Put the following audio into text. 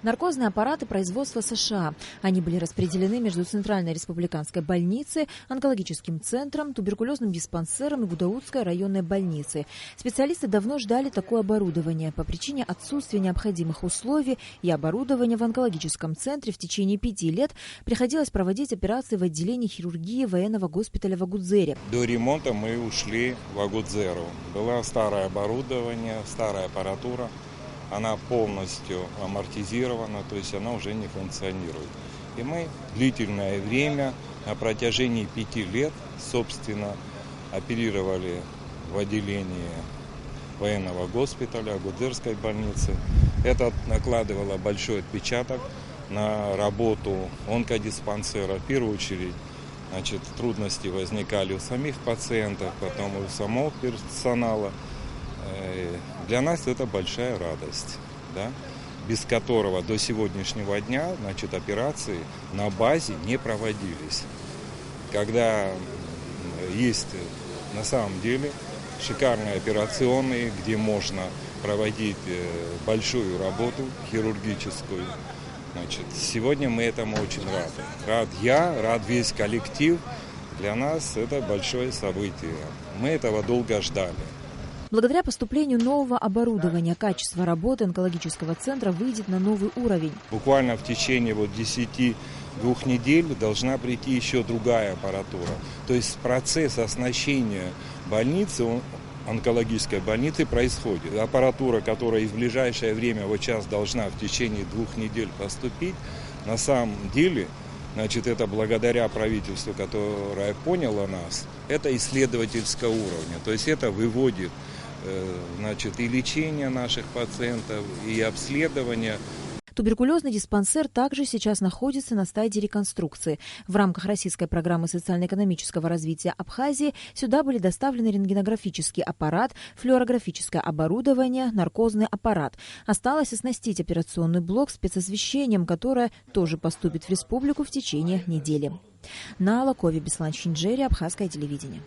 Наркозные аппараты производства США. Они были распределены между Центральной республиканской больницей, онкологическим центром, туберкулезным диспансером и Гудаутской районной больницей. Специалисты давно ждали такое оборудование. По причине отсутствия необходимых условий и оборудования в онкологическом центре в течение 5 лет приходилось проводить операции в отделении хирургии военного госпиталя в Агудзере. До ремонта мы ушли в Агудзеру. Было старое оборудование, старая аппаратура. Она полностью амортизирована, то есть она уже не функционирует. И мы длительное время, на протяжении 5 лет, собственно, оперировали в отделении военного госпиталя, Агудзерской больницы. Это накладывало большой отпечаток на работу онкодиспансера. В первую очередь, трудности возникали у самих пациентов, потом у самого персонала. Для нас это большая радость, да, без которого до сегодняшнего дня операции на базе не проводились. Когда есть на самом деле шикарные операционные, где можно проводить большую работу хирургическую. Сегодня мы этому очень рады. Рад я, рад весь коллектив. Для нас это большое событие. Мы этого долго ждали. Благодаря поступлению нового оборудования качество работы онкологического центра выйдет на новый уровень. Буквально в течение 10-2 недель должна прийти еще другая аппаратура. То есть процесс оснащения больницы, онкологической больницы, происходит. Аппаратура, которая в ближайшее время сейчас должна в течение 2 недель поступить, на самом деле, это благодаря правительству, которое поняло нас, это исследовательского уровня. То есть это выводит и лечение наших пациентов, и обследование. Туберкулезный диспансер также сейчас находится на стадии реконструкции. В рамках российской программы социально-экономического развития Абхазии сюда были доставлены рентгенографический аппарат, флюорографическое оборудование, наркозный аппарат. Осталось оснастить операционный блок спецосвещением, которое тоже поступит в республику в течение недели. На Алакове, Беслан Чинджери, Абхазское телевидение.